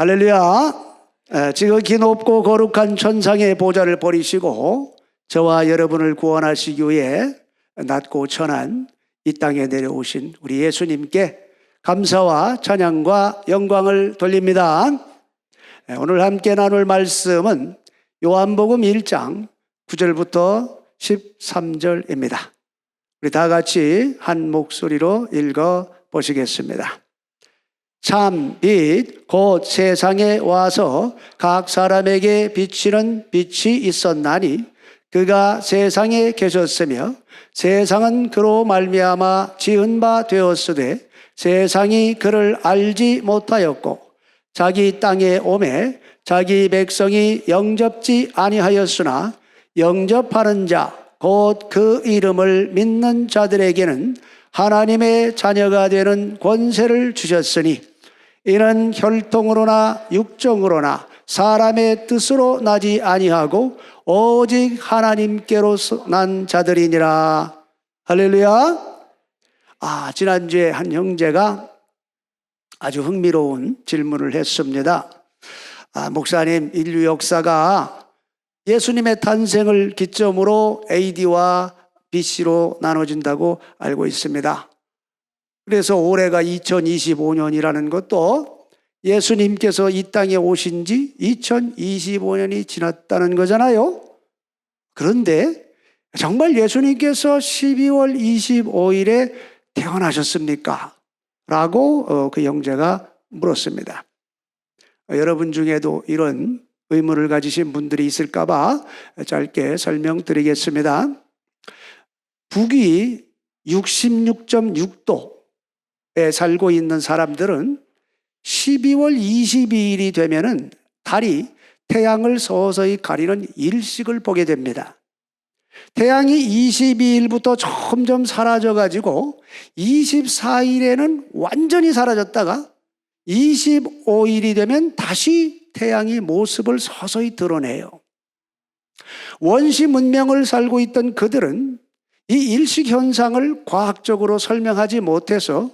할렐루야. 지극히 높고 거룩한 천상의 보좌를 버리시고 저와 여러분을 구원하시기 위해 낮고 천한 이 땅에 내려오신 우리 예수님께 감사와 찬양과 영광을 돌립니다. 오늘 함께 나눌 말씀은 요한복음 1장 9절부터 13절입니다. 우리 다 같이 한 목소리로 읽어 보시겠습니다. 참 빛 곧 세상에 와서 각 사람에게 비치는 빛이 있었나니 그가 세상에 계셨으며 세상은 그로 말미암아 지은 바 되었으되 세상이 그를 알지 못하였고 자기 땅에 오매 자기 백성이 영접지 아니하였으나 영접하는 자 곧 그 이름을 믿는 자들에게는 하나님의 자녀가 되는 권세를 주셨으니 이는 혈통으로나 육정으로나 사람의 뜻으로 나지 아니하고 오직 하나님께로서 난 자들이니라. 할렐루야. 지난주에 한 형제가 아주 흥미로운 질문을 했습니다. 목사님, 인류 역사가 예수님의 탄생을 기점으로 AD와 BC로 나눠진다고 알고 있습니다. 그래서 올해가 2025년이라는 것도 예수님께서 이 땅에 오신 지 2025년이 지났다는 거잖아요. 그런데 정말 예수님께서 12월 25일에 태어나셨습니까? 라고 그 형제가 물었습니다. 여러분 중에도 이런 의문을 가지신 분들이 있을까 봐 짧게 설명드리겠습니다. 북위 66.6도 에 살고 있는 사람들은 12월 22일이 되면은 달이 태양을 서서히 가리는 일식을 보게 됩니다. 태양이 22일부터 점점 사라져가지고 24일에는 완전히 사라졌다가 25일이 되면 다시 태양이 모습을 서서히 드러내요. 원시 문명을 살고 있던 그들은 이 일식 현상을 과학적으로 설명하지 못해서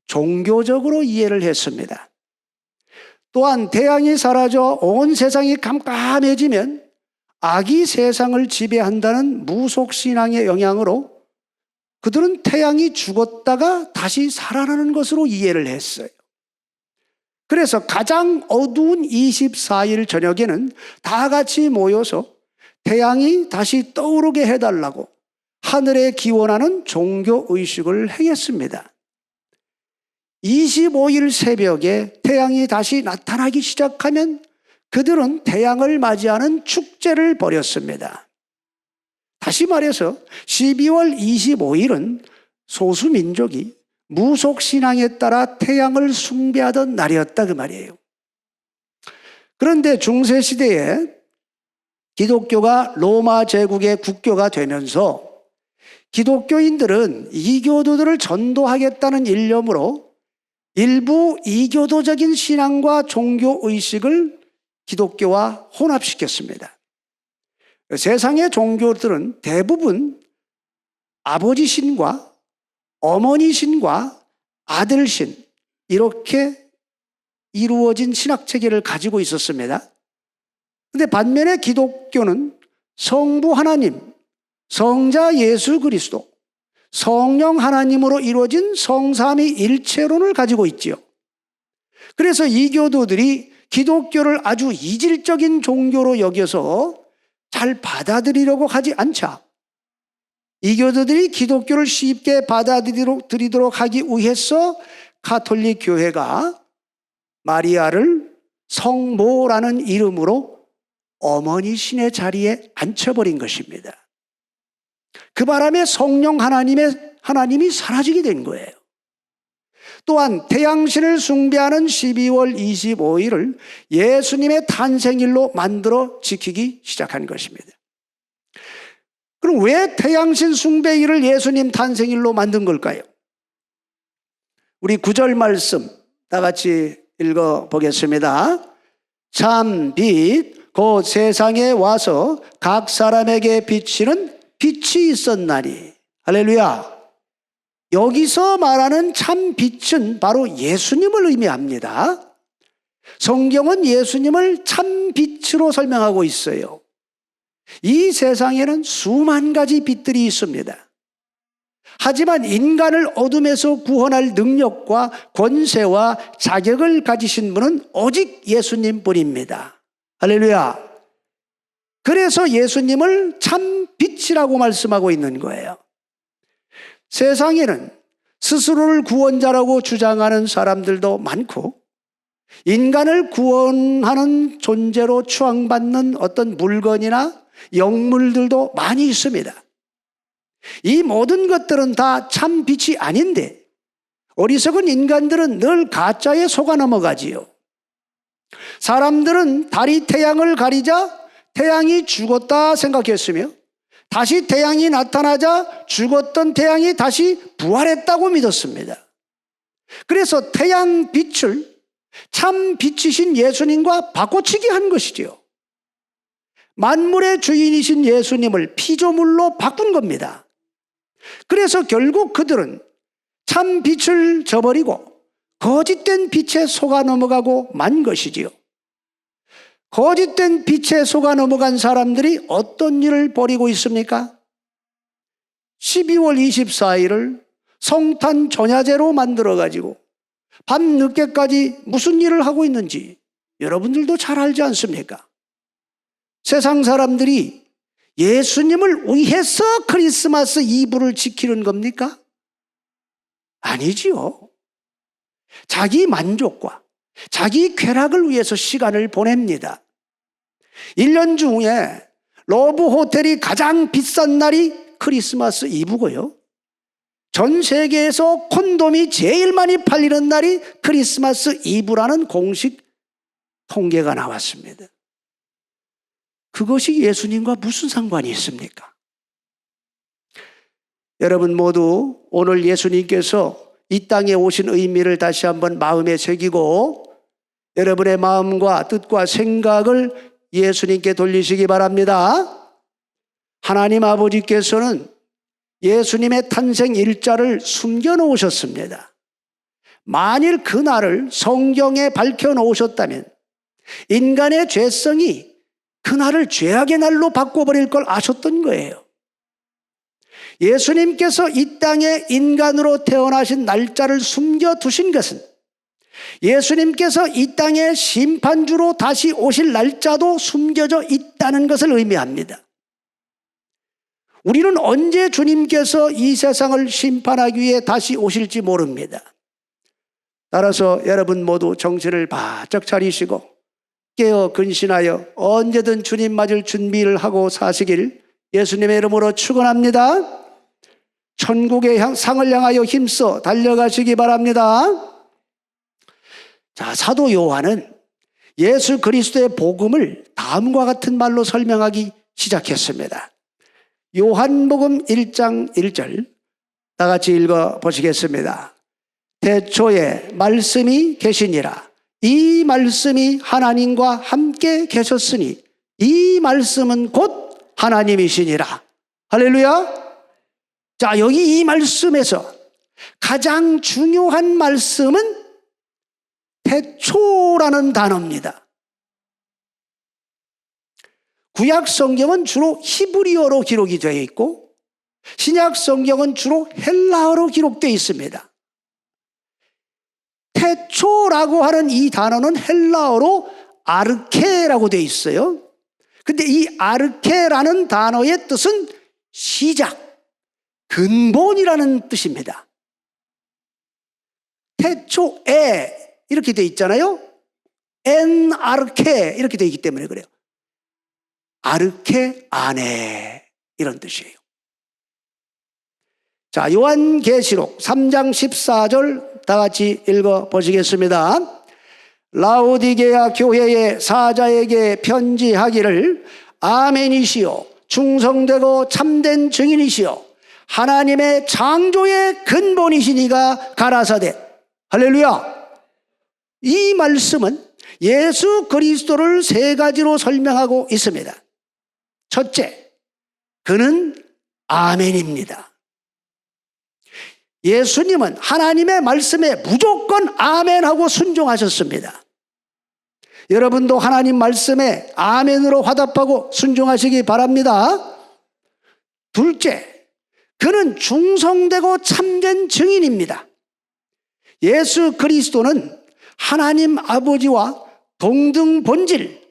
종교적으로 이해를 했습니다. 또한 태양이 사라져 온 세상이 깜깜해지면 악이 세상을 지배한다는 무속신앙의 영향으로 그들은 태양이 죽었다가 다시 살아나는 것으로 이해를 했어요. 그래서 가장 어두운 24일 저녁에는 다 같이 모여서 태양이 다시 떠오르게 해달라고 하늘에 기원하는 종교의식을 행했습니다. 25일 새벽에 태양이 다시 나타나기 시작하면 그들은 태양을 맞이하는 축제를 벌였습니다. 다시 말해서 12월 25일은 소수민족이 무속신앙에 따라 태양을 숭배하던 날이었다 그 말이에요. 그런데 중세시대에 기독교가 로마 제국의 국교가 되면서 기독교인들은 이교도들을 전도하겠다는 일념으로 일부 이교도적인 신앙과 종교의식을 기독교와 혼합시켰습니다. 세상의 종교들은 대부분 아버지 신과 어머니 신과 아들 신 이렇게 이루어진 신학체계를 가지고 있었습니다. 그런데 반면에 기독교는 성부 하나님, 성자 예수 그리스도, 성령 하나님으로 이루어진 성삼위 일체론을 가지고 있지요. 그래서 이교도들이 기독교를 아주 이질적인 종교로 여겨서 잘 받아들이려고 하지 않자 이교도들이 기독교를 쉽게 받아들이도록 하기 위해서 가톨릭 교회가 마리아를 성모라는 이름으로 어머니 신의 자리에 앉혀버린 것입니다. 그 바람에 성령 하나님이 사라지게 된 거예요. 또한 태양신을 숭배하는 12월 25일을 예수님의 탄생일로 만들어 지키기 시작한 것입니다. 그럼 왜 태양신 숭배일을 예수님 탄생일로 만든 걸까요? 우리 9절 말씀 다 같이 읽어 보겠습니다. 참 빛 곧 세상에 와서 각 사람에게 비치는 빛이 있었나니. 할렐루야. 여기서 말하는 참 빛은 바로 예수님을 의미합니다. 성경은 예수님을 참 빛으로 설명하고 있어요. 이 세상에는 수만 가지 빛들이 있습니다. 하지만 인간을 어둠에서 구원할 능력과 권세와 자격을 가지신 분은 오직 예수님뿐입니다. 할렐루야. 그래서 예수님을 참 빛이라고 말씀하고 있는 거예요. 세상에는 스스로를 구원자라고 주장하는 사람들도 많고, 인간을 구원하는 존재로 추앙받는 어떤 물건이나 영물들도 많이 있습니다. 이 모든 것들은 다 참 빛이 아닌데, 어리석은 인간들은 늘 가짜에 속아 넘어가지요. 사람들은 달이 태양을 가리자 태양이 죽었다 생각했으며, 다시 태양이 나타나자 죽었던 태양이 다시 부활했다고 믿었습니다. 그래서 태양 빛을 참 빛이신 예수님과 바꿔치기 한 것이지요. 만물의 주인이신 예수님을 피조물로 바꾼 겁니다. 그래서 결국 그들은 참 빛을 저버리고 거짓된 빛에 속아 넘어가고 만 것이지요. 거짓된 빛에 속아 넘어간 사람들이 어떤 일을 벌이고 있습니까? 12월 24일을 성탄 전야제로 만들어가지고 밤늦게까지 무슨 일을 하고 있는지 여러분들도 잘 알지 않습니까? 세상 사람들이 예수님을 위해서 크리스마스 이브를 지키는 겁니까? 아니지요. 자기 만족과 자기 쾌락을 위해서 시간을 보냅니다. 1년 중에 러브 호텔이 가장 비싼 날이 크리스마스 이브고요. 전 세계에서 콘돔이 제일 많이 팔리는 날이 크리스마스 이브라는 공식 통계가 나왔습니다. 그것이 예수님과 무슨 상관이 있습니까? 여러분 모두 오늘 예수님께서 이 땅에 오신 의미를 다시 한번 마음에 새기고 여러분의 마음과 뜻과 생각을 예수님께 돌리시기 바랍니다. 하나님 아버지께서는 예수님의 탄생 일자를 숨겨놓으셨습니다. 만일 그 날을 성경에 밝혀놓으셨다면 인간의 죄성이 그 날을 죄악의 날로 바꿔버릴 걸 아셨던 거예요. 예수님께서 이 땅에 인간으로 태어나신 날짜를 숨겨두신 것은 예수님께서 이 땅에 심판주로 다시 오실 날짜도 숨겨져 있다는 것을 의미합니다. 우리는 언제 주님께서 이 세상을 심판하기 위해 다시 오실지 모릅니다. 따라서 여러분 모두 정신을 바짝 차리시고 깨어 근신하여 언제든 주님 맞을 준비를 하고 사시길 예수님의 이름으로 축원합니다. 천국의 상을 향하여 힘써 달려가시기 바랍니다. 자, 사도 요한은 예수 그리스도의 복음을 다음과 같은 말로 설명하기 시작했습니다. 요한복음 1장 1절 다 같이 읽어보시겠습니다. 태초에 말씀이 계시니라. 이 말씀이 하나님과 함께 계셨으니 이 말씀은 곧 하나님이시니라. 할렐루야. 자, 여기 이 말씀에서 가장 중요한 말씀은 태초라는 단어입니다. 구약 성경은 주로 히브리어로 기록이 되어 있고 신약 성경은 주로 헬라어로 기록되어 있습니다. 태초라고 하는 이 단어는 헬라어로 아르케라고 되어 있어요. 근데 이 아르케라는 단어의 뜻은 시작, 근본이라는 뜻입니다. 태초에 이렇게 되어 있잖아요. 엔 아르케 이렇게 되어 있기 때문에 그래요. 아르케 안에 이런 뜻이에요. 자, 요한계시록 3장 14절 다 같이 읽어보시겠습니다. 라오디게아 교회의 사자에게 편지하기를 아멘이시요 충성되고 참된 증인이시요 하나님의 창조의 근본이시니가 가라사대. 할렐루야. 이 말씀은 예수 그리스도를 세 가지로 설명하고 있습니다. 첫째, 그는 아멘입니다. 예수님은 하나님의 말씀에 무조건 아멘하고 순종하셨습니다. 여러분도 하나님 말씀에 아멘으로 화답하고 순종하시기 바랍니다. 둘째, 그는 충성되고 참된 증인입니다. 예수 그리스도는 하나님 아버지와 동등 본질,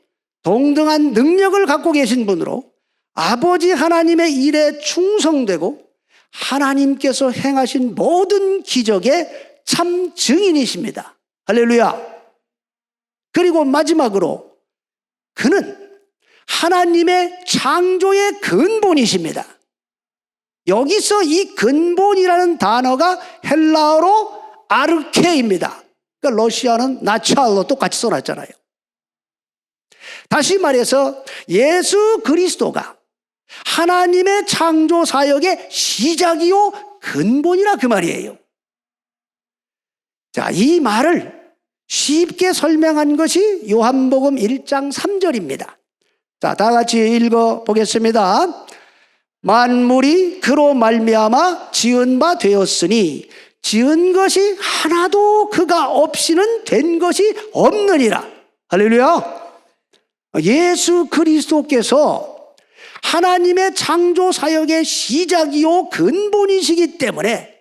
동등한 능력을 갖고 계신 분으로 아버지 하나님의 일에 충성되고 하나님께서 행하신 모든 기적의 참 증인이십니다. 할렐루야. 그리고 마지막으로 그는 하나님의 창조의 근본이십니다. 여기서 이 근본이라는 단어가 헬라어로 아르케입니다. 그러니까 러시아는 나찰로 똑같이 써놨잖아요. 다시 말해서 예수 그리스도가 하나님의 창조 사역의 시작이요 근본이라 그 말이에요. 자, 이 말을 쉽게 설명한 것이 요한복음 1장 3절입니다. 자, 다 같이 읽어보겠습니다. 만물이 그로 말미암아 지은 바 되었으니 지은 것이 하나도 그가 없이는 된 것이 없느니라. 할렐루야. 예수 그리스도께서 하나님의 창조 사역의 시작이요 근본이시기 때문에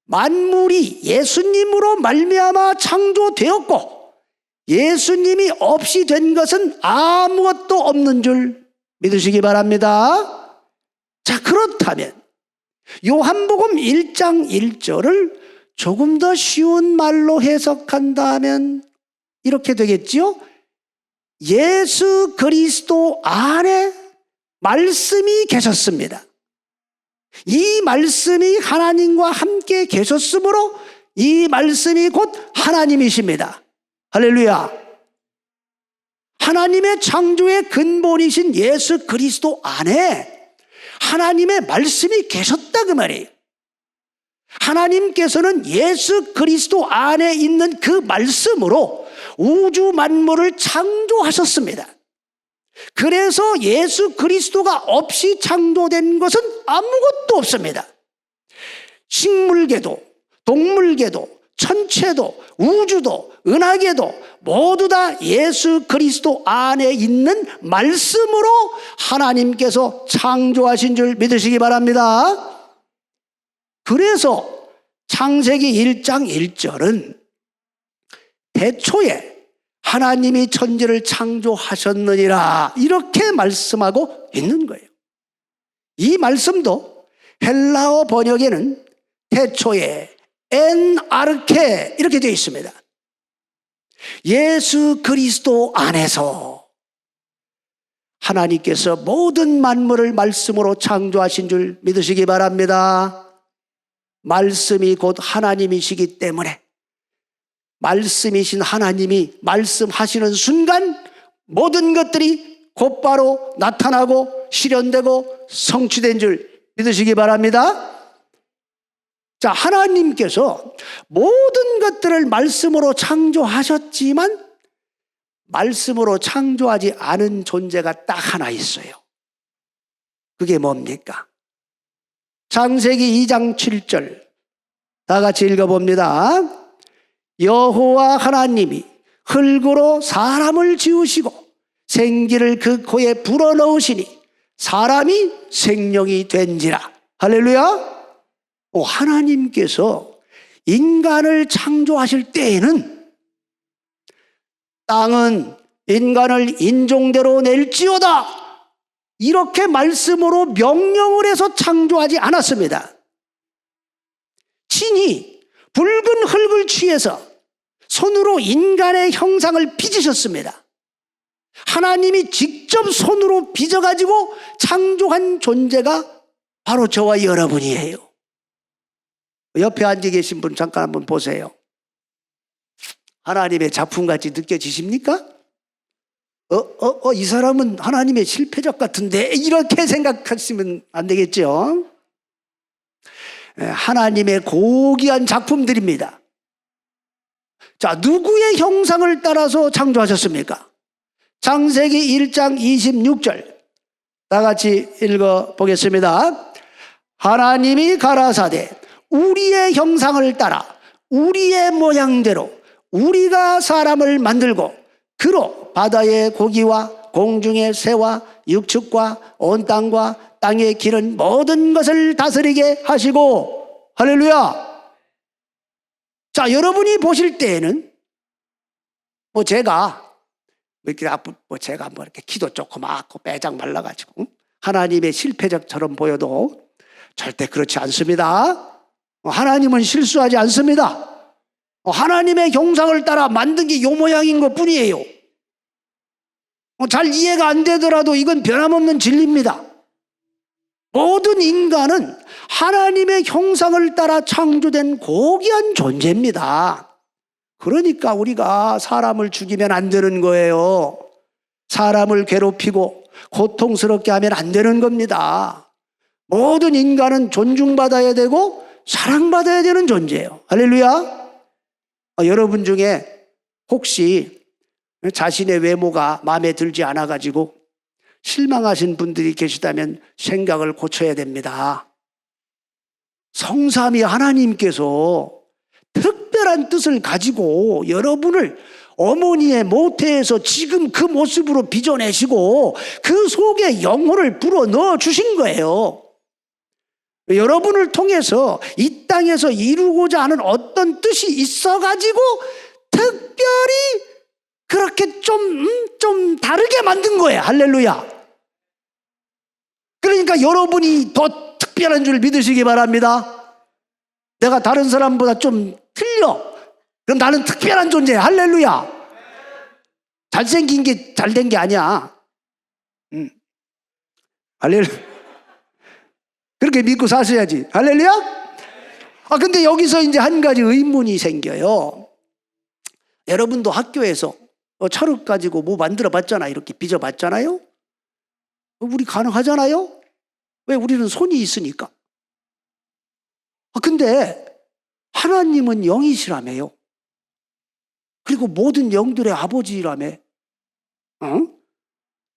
만물이 예수님으로 말미암아 창조되었고 예수님이 없이 된 것은 아무것도 없는 줄 믿으시기 바랍니다. 자, 그렇다면 요한복음 1장 1절을 조금 더 쉬운 말로 해석한다면 이렇게 되겠지요. 예수 그리스도 안에 말씀이 계셨습니다. 이 말씀이 하나님과 함께 계셨으므로 이 말씀이 곧 하나님이십니다. 할렐루야. 하나님의 창조의 근본이신 예수 그리스도 안에 하나님의 말씀이 계셨다 그 말이에요. 하나님께서는 예수 그리스도 안에 있는 그 말씀으로 우주 만물을 창조하셨습니다. 그래서 예수 그리스도가 없이 창조된 것은 아무것도 없습니다. 식물계도, 동물계도, 천체도, 우주도, 은하계도 모두 다 예수 그리스도 안에 있는 말씀으로 하나님께서 창조하신 줄 믿으시기 바랍니다. 그래서 창세기 1장 1절은 대초에 하나님이 천지를 창조하셨느니라 이렇게 말씀하고 있는 거예요. 이 말씀도 헬라어 번역에는 태초에 엔 아르케 이렇게 되어 있습니다. 예수 그리스도 안에서 하나님께서 모든 만물을 말씀으로 창조하신 줄 믿으시기 바랍니다. 말씀이 곧 하나님이시기 때문에 말씀이신 하나님이 말씀하시는 순간 모든 것들이 곧바로 나타나고 실현되고 성취된 줄 믿으시기 바랍니다. 자, 하나님께서 모든 것들을 말씀으로 창조하셨지만 말씀으로 창조하지 않은 존재가 딱 하나 있어요. 그게 뭡니까? 창세기 2장 7절 다 같이 읽어봅니다. 여호와 하나님이 흙으로 사람을 지으시고 생기를 그 코에 불어넣으시니 사람이 생명이 된지라. 할렐루야. 하나님께서 인간을 창조하실 때에는 땅은 인간을 인종대로 낼지어다 이렇게 말씀으로 명령을 해서 창조하지 않았습니다. 친히 붉은 흙을 취해서 손으로 인간의 형상을 빚으셨습니다. 하나님이 직접 손으로 빚어가지고 창조한 존재가 바로 저와 여러분이에요. 옆에 앉아 계신 분 잠깐 한번 보세요. 하나님의 작품같이 느껴지십니까? 이 사람은 하나님의 실패작 같은데 이렇게 생각하시면 안 되겠죠. 하나님의 고귀한 작품들입니다. 자, 누구의 형상을 따라서 창조하셨습니까? 창세기 1장 26절 다 같이 읽어보겠습니다. 하나님이 가라사대 우리의 형상을 따라 우리의 모양대로 우리가 사람을 만들고 그로 바다의 고기와 공중의 새와 육축과 온 땅과 땅에 기른 모든 것을 다스리게 하시고. 할렐루야. 자, 여러분이 보실 때에는 제가 이렇게 키도 조그맣고 빼작 말라가지고 하나님의 실패작처럼 보여도 절대 그렇지 않습니다. 하나님은 실수하지 않습니다. 하나님의 형상을 따라 만든 게 요 모양인 것 뿐이에요. 잘 이해가 안 되더라도 이건 변함없는 진리입니다. 모든 인간은 하나님의 형상을 따라 창조된 고귀한 존재입니다. 그러니까 우리가 사람을 죽이면 안 되는 거예요. 사람을 괴롭히고 고통스럽게 하면 안 되는 겁니다. 모든 인간은 존중받아야 되고 사랑받아야 되는 존재예요. 할렐루야. 여러분 중에 혹시 자신의 외모가 마음에 들지 않아가지고 실망하신 분들이 계시다면 생각을 고쳐야 됩니다. 성삼위 하나님께서 특별한 뜻을 가지고 여러분을 어머니의 모태에서 지금 그 모습으로 빚어내시고 그 속에 영혼을 불어넣어 주신 거예요. 여러분을 통해서 이 땅에서 이루고자 하는 어떤 뜻이 있어가지고 특별히 그렇게 좀 다르게 만든 거예요. 할렐루야. 그러니까 여러분이 더 특별한 줄 믿으시기 바랍니다. 내가 다른 사람보다 좀 틀려. 그럼 나는 특별한 존재야. 할렐루야. 잘생긴 게 잘된 게 아니야. 할렐루야. 그렇게 믿고 사셔야지. 할렐루야. 근데 여기서 이제 한 가지 의문이 생겨요. 여러분도 학교에서 찰흙 가지고 뭐 만들어 봤잖아요. 이렇게 빚어 봤잖아요. 우리 가능하잖아요. 왜? 우리는 손이 있으니까. 근데 하나님은 영이시라며요. 그리고 모든 영들의 아버지라며.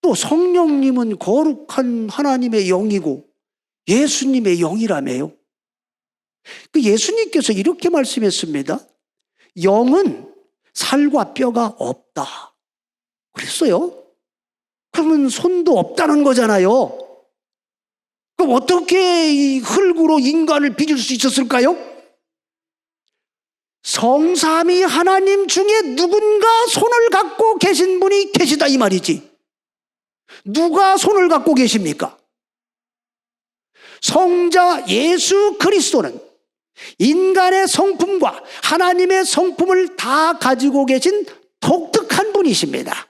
또 성령님은 거룩한 하나님의 영이고 예수님의 영이라며요. 그 예수님께서 이렇게 말씀했습니다. 영은 살과 뼈가 없다. 그랬어요. 그러면 손도 없다는 거잖아요. 그럼 어떻게 이 흙으로 인간을 빚을 수 있었을까요? 성삼위 하나님 중에 누군가 손을 갖고 계신 분이 계시다 이 말이지. 누가 손을 갖고 계십니까? 성자 예수 그리스도는 인간의 성품과 하나님의 성품을 다 가지고 계신 독특한 분이십니다.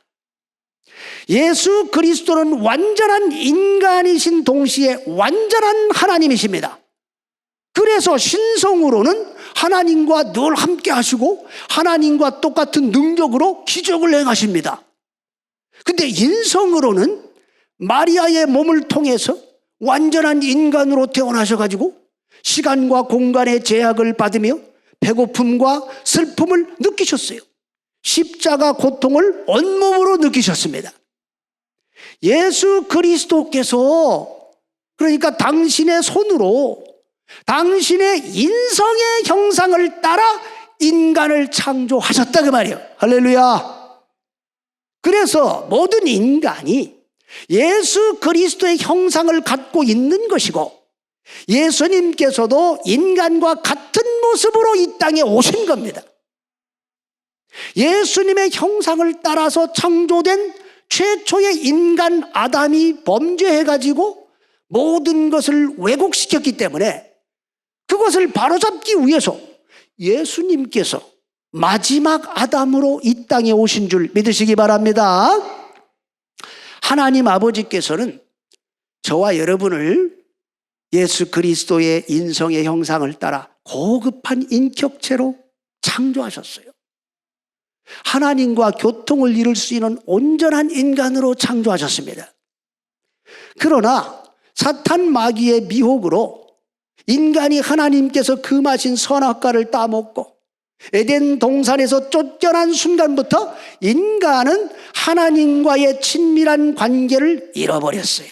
예수 그리스도는 완전한 인간이신 동시에 완전한 하나님이십니다. 그래서 신성으로는 하나님과 늘 함께 하시고 하나님과 똑같은 능력으로 기적을 행하십니다. 근데 인성으로는 마리아의 몸을 통해서 완전한 인간으로 태어나셔가지고 시간과 공간의 제약을 받으며 배고픔과 슬픔을 느끼셨어요. 십자가 고통을 온몸으로 느끼셨습니다. 예수 그리스도께서 그러니까 당신의 손으로 당신의 인성의 형상을 따라 인간을 창조하셨다 그 말이에요. 할렐루야. 그래서 모든 인간이 예수 그리스도의 형상을 갖고 있는 것이고 예수님께서도 인간과 같은 모습으로 이 땅에 오신 겁니다. 예수님의 형상을 따라서 창조된 최초의 인간 아담이 범죄해가지고 모든 것을 왜곡시켰기 때문에 그것을 바로잡기 위해서 예수님께서 마지막 아담으로 이 땅에 오신 줄 믿으시기 바랍니다. 하나님 아버지께서는 저와 여러분을 예수 그리스도의 인성의 형상을 따라 고급한 인격체로 창조하셨어요. 하나님과 교통을 이룰 수 있는 온전한 인간으로 창조하셨습니다. 그러나 사탄 마귀의 미혹으로 인간이 하나님께서 금하신 선악과를 따먹고 에덴 동산에서 쫓겨난 순간부터 인간은 하나님과의 친밀한 관계를 잃어버렸어요.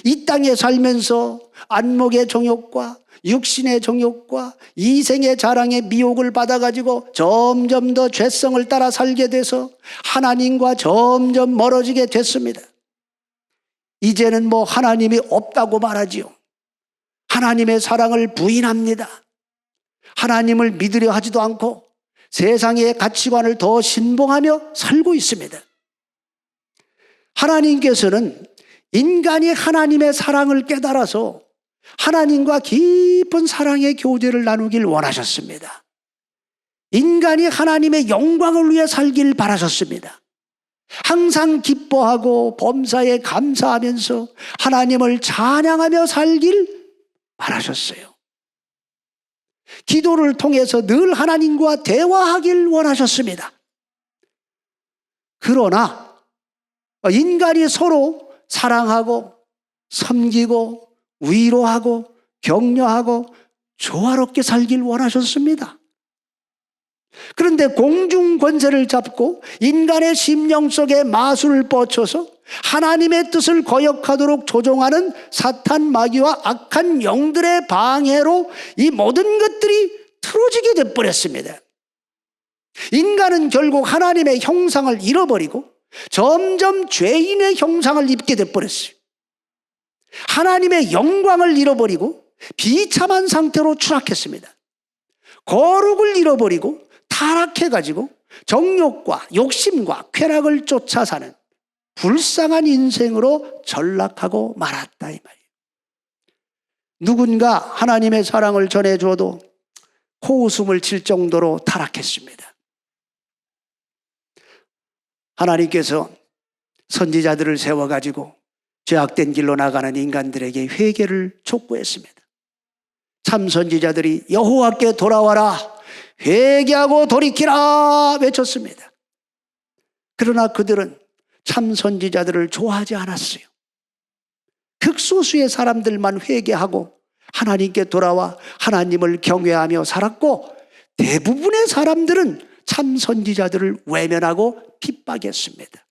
이 땅에 살면서 안목의 정욕과 육신의 정욕과 이생의 자랑의 미혹을 받아가지고 점점 더 죄성을 따라 살게 돼서 하나님과 점점 멀어지게 됐습니다. 이제는 하나님이 없다고 말하지요. 하나님의 사랑을 부인합니다. 하나님을 믿으려 하지도 않고 세상의 가치관을 더 신봉하며 살고 있습니다. 하나님께서는 인간이 하나님의 사랑을 깨달아서 하나님과 깊은 사랑의 교제를 나누길 원하셨습니다. 인간이 하나님의 영광을 위해 살길 바라셨습니다. 항상 기뻐하고 범사에 감사하면서 하나님을 찬양하며 살길 바라셨어요. 기도를 통해서 늘 하나님과 대화하길 원하셨습니다. 그러나 인간이 서로 사랑하고 섬기고 위로하고 격려하고 조화롭게 살길 원하셨습니다. 그런데 공중 권세를 잡고 인간의 심령 속에 마술을 뻗쳐서 하나님의 뜻을 거역하도록 조종하는 사탄 마귀와 악한 영들의 방해로 이 모든 것들이 틀어지게 돼버렸습니다. 인간은 결국 하나님의 형상을 잃어버리고 점점 죄인의 형상을 입게 돼버렸어요. 하나님의 영광을 잃어버리고 비참한 상태로 추락했습니다. 거룩을 잃어버리고 타락해가지고 정욕과 욕심과 쾌락을 쫓아 사는 불쌍한 인생으로 전락하고 말았다 이 말이에요. 누군가 하나님의 사랑을 전해줘도 코웃음을 칠 정도로 타락했습니다. 하나님께서 선지자들을 세워가지고 죄악된 길로 나가는 인간들에게 회개를 촉구했습니다. 참 선지자들이 여호와께 돌아와라, 회개하고 돌이키라 외쳤습니다. 그러나 그들은 참 선지자들을 좋아하지 않았어요. 극소수의 사람들만 회개하고 하나님께 돌아와 하나님을 경외하며 살았고, 대부분의 사람들은 참 선지자들을 외면하고 핍박했습니다.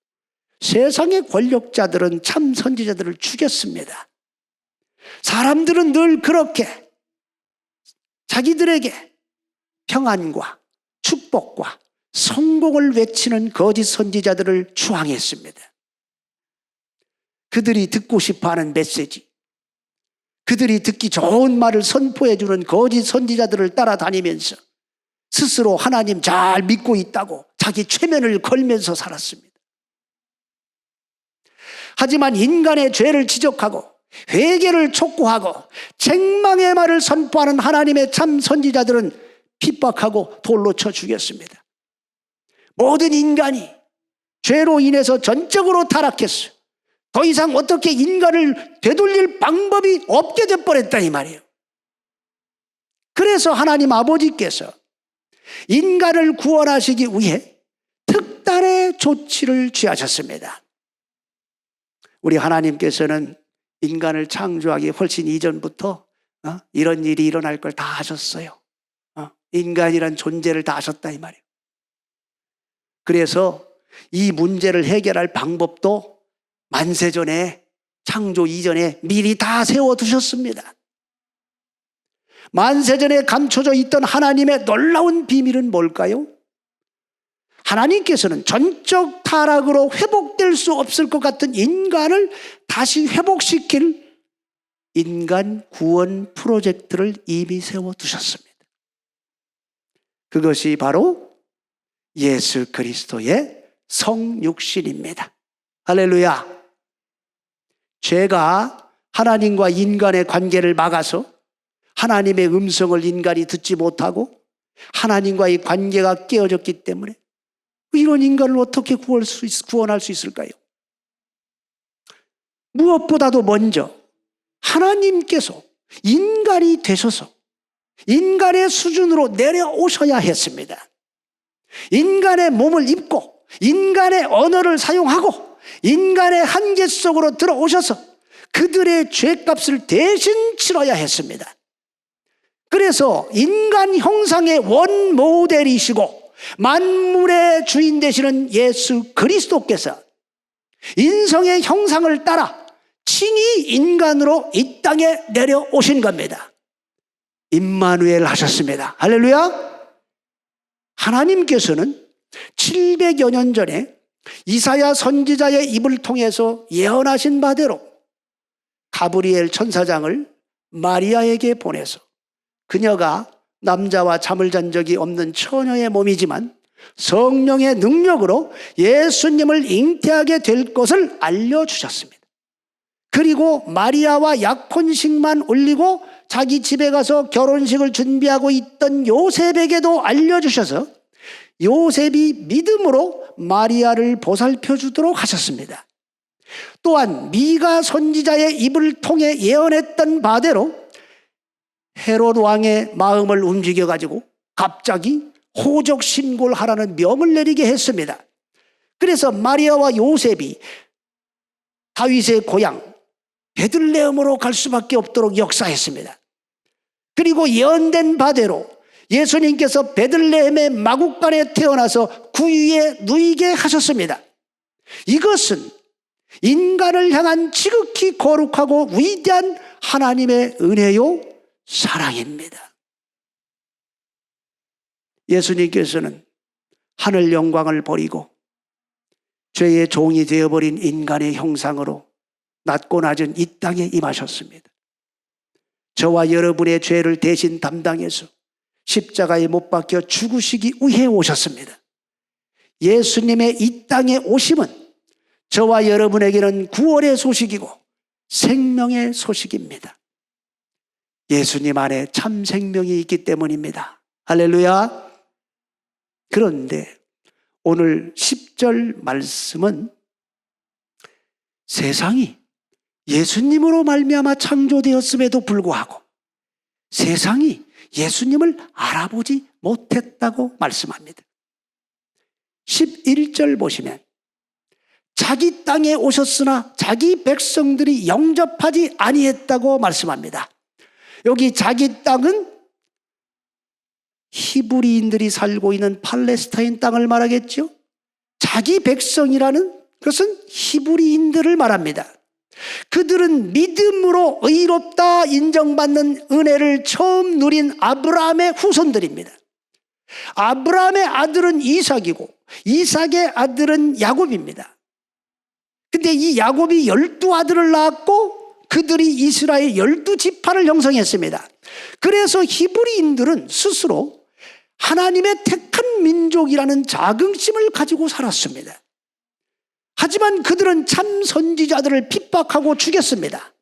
세상의 권력자들은 참 선지자들을 죽였습니다. 사람들은 늘 그렇게 자기들에게 평안과 축복과 성공을 외치는 거짓 선지자들을 추앙했습니다. 그들이 듣고 싶어하는 메시지, 그들이 듣기 좋은 말을 선포해주는 거짓 선지자들을 따라다니면서 스스로 하나님 잘 믿고 있다고 자기 최면을 걸면서 살았습니다. 하지만 인간의 죄를 지적하고 회개를 촉구하고 책망의 말을 선포하는 하나님의 참 선지자들은 핍박하고 돌로 쳐 죽였습니다. 모든 인간이 죄로 인해서 전적으로 타락했어요. 더 이상 어떻게 인간을 되돌릴 방법이 없게 돼버렸다 이 말이에요. 그래서 하나님 아버지께서 인간을 구원하시기 위해 특단의 조치를 취하셨습니다. 우리 하나님께서는 인간을 창조하기 훨씬 이전부터 이런 일이 일어날 걸 다 하셨어요. 인간이란 존재를 다 아셨다 이 말이에요. 그래서 이 문제를 해결할 방법도 만세전에, 창조 이전에 미리 다 세워두셨습니다. 만세전에 감춰져 있던 하나님의 놀라운 비밀은 뭘까요? 하나님께서는 전적 타락으로 회복될 수 없을 것 같은 인간을 다시 회복시킬 인간 구원 프로젝트를 이미 세워두셨습니다. 그것이 바로 예수 그리스도의 성육신입니다. 할렐루야. 죄가 하나님과 인간의 관계를 막아서 하나님의 음성을 인간이 듣지 못하고 하나님과의 관계가 깨어졌기 때문에 이런 인간을 어떻게 구원할 수 있을까요? 무엇보다도 먼저 하나님께서 인간이 되셔서 인간의 수준으로 내려오셔야 했습니다. 인간의 몸을 입고 인간의 언어를 사용하고 인간의 한계 속으로 들어오셔서 그들의 죄값을 대신 치러야 했습니다. 그래서 인간 형상의 원모델이시고 만물의 주인 되시는 예수 그리스도께서 인성의 형상을 따라 신이 인간으로 이 땅에 내려오신 겁니다. 임마누엘 하셨습니다. 할렐루야. 하나님께서는 700여 년 전에 이사야 선지자의 입을 통해서 예언하신 바대로 가브리엘 천사장을 마리아에게 보내서 그녀가 남자와 잠을 잔 적이 없는 처녀의 몸이지만 성령의 능력으로 예수님을 잉태하게 될 것을 알려주셨습니다. 그리고 마리아와 약혼식만 올리고 자기 집에 가서 결혼식을 준비하고 있던 요셉에게도 알려주셔서 요셉이 믿음으로 마리아를 보살펴 주도록 하셨습니다. 또한 미가 선지자의 입을 통해 예언했던 바대로 헤롯 왕의 마음을 움직여 가지고 갑자기 호적 신고를 하라는 명을 내리게 했습니다. 그래서 마리아와 요셉이 다윗의 고향 베들레헴으로 갈 수밖에 없도록 역사했습니다. 그리고 예언된 바대로 예수님께서 베들레헴의 마국간에 태어나서 구유에 누이게 하셨습니다. 이것은 인간을 향한 지극히 거룩하고 위대한 하나님의 은혜요 사랑입니다. 예수님께서는 하늘 영광을 버리고 죄의 종이 되어버린 인간의 형상으로 낮고 낮은 이 땅에 임하셨습니다. 저와 여러분의 죄를 대신 담당해서 십자가에 못 박혀 죽으시기 위해 오셨습니다. 예수님의 이 땅에 오심은 저와 여러분에게는 구원의 소식이고 생명의 소식입니다. 예수님 안에 참 생명이 있기 때문입니다. 할렐루야. 그런데 오늘 10절 말씀은 세상이 예수님으로 말미암아 창조되었음에도 불구하고 세상이 예수님을 알아보지 못했다고 말씀합니다. 11절 보시면 자기 땅에 오셨으나 자기 백성들이 영접하지 아니했다고 말씀합니다. 여기 자기 땅은 히브리인들이 살고 있는 팔레스타인 땅을 말하겠죠. 자기 백성이라는 것은 히브리인들을 말합니다. 그들은 믿음으로 의롭다 인정받는 은혜를 처음 누린 아브라함의 후손들입니다. 아브라함의 아들은 이삭이고 이삭의 아들은 야곱입니다. 근데 이 야곱이 12아들을 낳았고 그들이 이스라엘 12지파를 형성했습니다. 그래서 히브리인들은 스스로 하나님의 택한 민족이라는 자긍심을 가지고 살았습니다. 하지만 그들은 참 선지자들을 핍박하고 죽였습니다.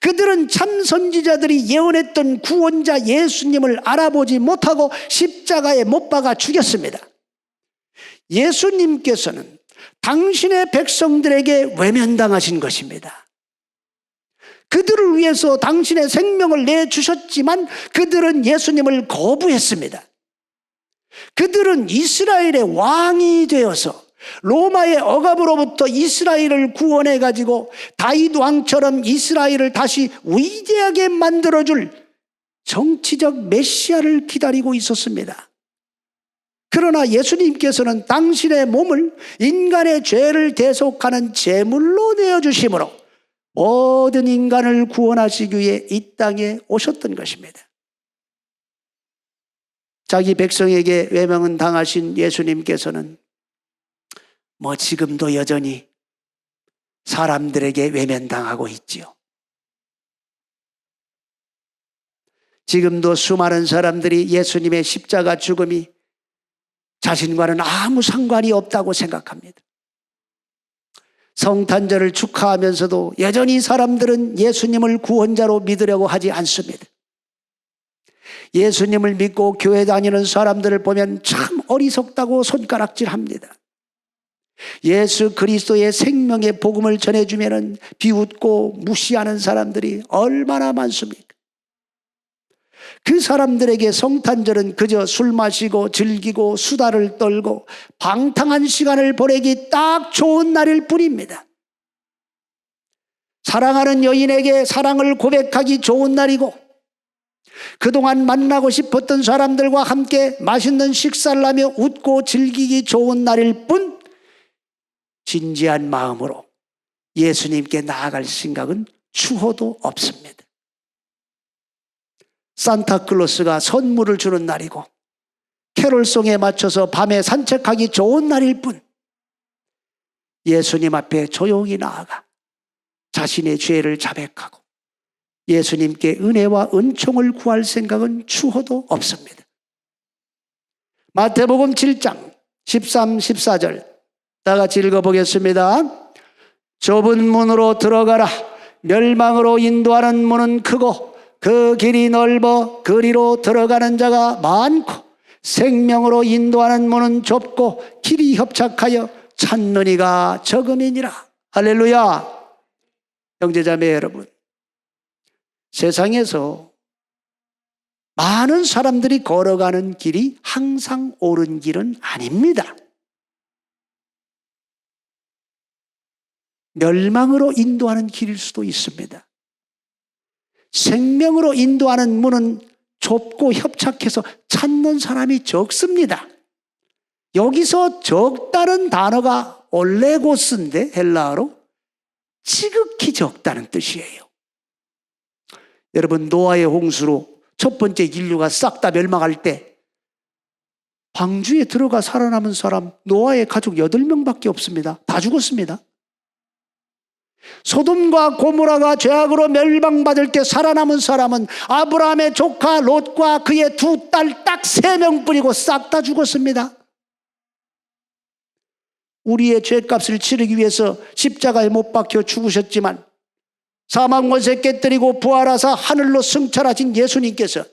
그들은 참 선지자들이 예언했던 구원자 예수님을 알아보지 못하고 십자가에 못 박아 죽였습니다. 예수님께서는 당신의 백성들에게 외면당하신 것입니다. 그들을 위해서 당신의 생명을 내주셨지만 그들은 예수님을 거부했습니다. 그들은 이스라엘의 왕이 되어서 로마의 억압으로부터 이스라엘을 구원해 가지고 다윗 왕처럼 이스라엘을 다시 위대하게 만들어줄 정치적 메시아를 기다리고 있었습니다. 그러나 예수님께서는 당신의 몸을 인간의 죄를 대속하는 제물로 내어주심으로 모든 인간을 구원하시기 위해 이 땅에 오셨던 것입니다. 자기 백성에게 외면은 당하신 예수님께서는 지금도 여전히 사람들에게 외면당하고 있지요. 지금도 수많은 사람들이 예수님의 십자가 죽음이 자신과는 아무 상관이 없다고 생각합니다. 성탄절을 축하하면서도 여전히 사람들은 예수님을 구원자로 믿으려고 하지 않습니다. 예수님을 믿고 교회 다니는 사람들을 보면 참 어리석다고 손가락질합니다. 예수 그리스도의 생명의 복음을 전해주면 비웃고 무시하는 사람들이 얼마나 많습니까? 그 사람들에게 성탄절은 그저 술 마시고 즐기고 수다를 떨고 방탕한 시간을 보내기 딱 좋은 날일 뿐입니다. 사랑하는 여인에게 사랑을 고백하기 좋은 날이고 그동안 만나고 싶었던 사람들과 함께 맛있는 식사를 하며 웃고 즐기기 좋은 날일 뿐 진지한 마음으로 예수님께 나아갈 생각은 추호도 없습니다. 산타클로스가 선물을 주는 날이고 캐롤송에 맞춰서 밤에 산책하기 좋은 날일 뿐, 예수님 앞에 조용히 나아가 자신의 죄를 자백하고 예수님께 은혜와 은총을 구할 생각은 추호도 없습니다. 마태복음 7장 13, 14절 다 같이 읽어보겠습니다. 좁은 문으로 들어가라. 멸망으로 인도하는 문은 크고 그 길이 넓어 그리로 들어가는 자가 많고 생명으로 인도하는 문은 좁고 길이 협착하여 찾는 이가 적음이니라. 할렐루야. 형제자매 여러분, 세상에서 많은 사람들이 걸어가는 길이 항상 옳은 길은 아닙니다. 멸망으로 인도하는 길일 수도 있습니다. 생명으로 인도하는 문은 좁고 협착해서 찾는 사람이 적습니다. 여기서 적다는 단어가 올레고스인데 헬라어로 지극히 적다는 뜻이에요. 여러분, 노아의 홍수로 첫 번째 인류가 싹 다 멸망할 때 방주에 들어가 살아남은 사람 노아의 가족 8명밖에 없습니다. 다 죽었습니다. 소돔과 고모라가 죄악으로 멸망받을 때 살아남은 사람은 아브라함의 조카 롯과 그의 2딸 딱 3명뿐이고 싹 다 죽었습니다. 우리의 죄값을 치르기 위해서 십자가에 못 박혀 죽으셨지만 사망 권세 깨뜨리고 부활하사 하늘로 승천하신 예수님께서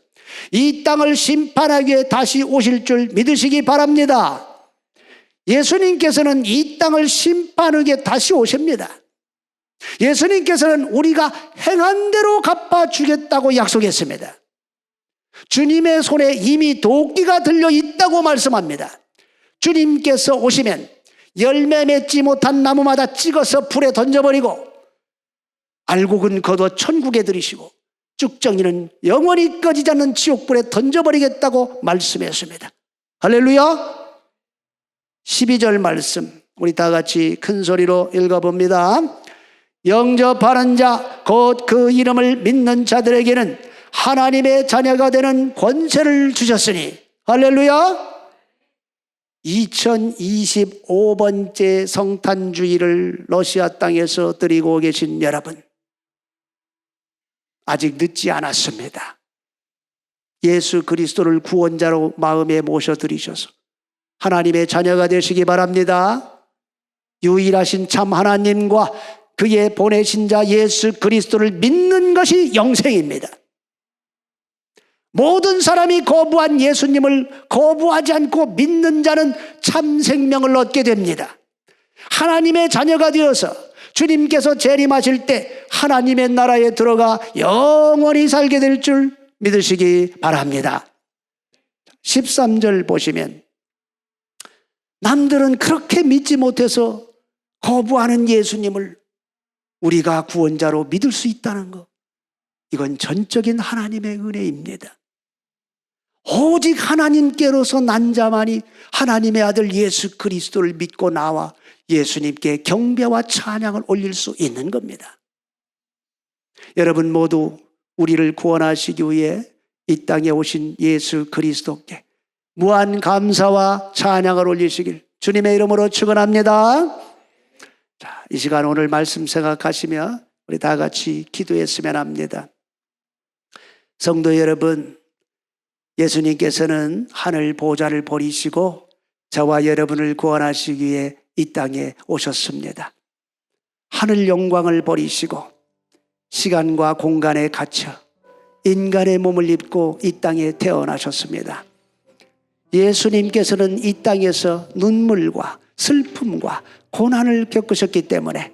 이 땅을 심판하기 위해 다시 오실 줄 믿으시기 바랍니다. 예수님께서는 이 땅을 심판하기 위해 다시 오십니다. 예수님께서는 우리가 행한 대로 갚아주겠다고 약속했습니다. 주님의 손에 이미 도끼가 들려 있다고 말씀합니다. 주님께서 오시면 열매 맺지 못한 나무마다 찍어서 불에 던져버리고 알곡은 거둬 천국에 들이시고 쭉정이는 영원히 꺼지지 않는 지옥불에 던져버리겠다고 말씀했습니다. 할렐루야. 12절 말씀 우리 다 같이 큰 소리로 읽어봅니다. 영접하는 자 곧 그 이름을 믿는 자들에게는 하나님의 자녀가 되는 권세를 주셨으니. 할렐루야. 2025번째 성탄주의를 러시아 땅에서 드리고 계신 여러분, 아직 늦지 않았습니다. 예수 그리스도를 구원자로 마음에 모셔드리셔서 하나님의 자녀가 되시기 바랍니다. 유일하신 참 하나님과 그의 보내신 자 예수 그리스도를 믿는 것이 영생입니다. 모든 사람이 거부한 예수님을 거부하지 않고 믿는 자는 참 생명을 얻게 됩니다. 하나님의 자녀가 되어서 주님께서 재림하실 때 하나님의 나라에 들어가 영원히 살게 될 줄 믿으시기 바랍니다. 13절 보시면 남들은 그렇게 믿지 못해서 거부하는 예수님을 우리가 구원자로 믿을 수 있다는 것, 이건 전적인 하나님의 은혜입니다. 오직 하나님께로서 난 자만이 하나님의 아들 예수 그리스도를 믿고 나와 예수님께 경배와 찬양을 올릴 수 있는 겁니다. 여러분 모두 우리를 구원하시기 위해 이 땅에 오신 예수 그리스도께 무한 감사와 찬양을 올리시길 주님의 이름으로 축원합니다. 자, 이 시간 오늘 말씀 생각하시며 우리 다 같이 기도했으면 합니다. 성도 여러분, 예수님께서는 하늘 보좌를 버리시고 저와 여러분을 구원하시기 위해 이 땅에 오셨습니다. 하늘 영광을 버리시고 시간과 공간에 갇혀 인간의 몸을 입고 이 땅에 태어나셨습니다. 예수님께서는 이 땅에서 눈물과 슬픔과 고난을 겪으셨기 때문에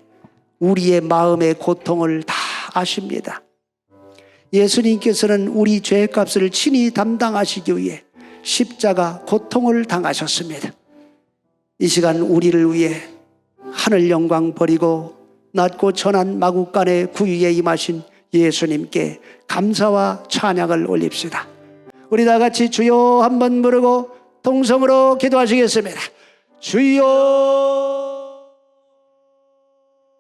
우리의 마음의 고통을 다 아십니다. 예수님께서는 우리 죄값을 친히 담당하시기 위해 십자가 고통을 당하셨습니다. 이 시간 우리를 위해 하늘 영광 버리고 낮고 천한 마국간의 구유에 임하신 예수님께 감사와 찬양을 올립시다. 우리 다 같이 주여 한번 부르고 동성으로 기도하시겠습니다. 주여.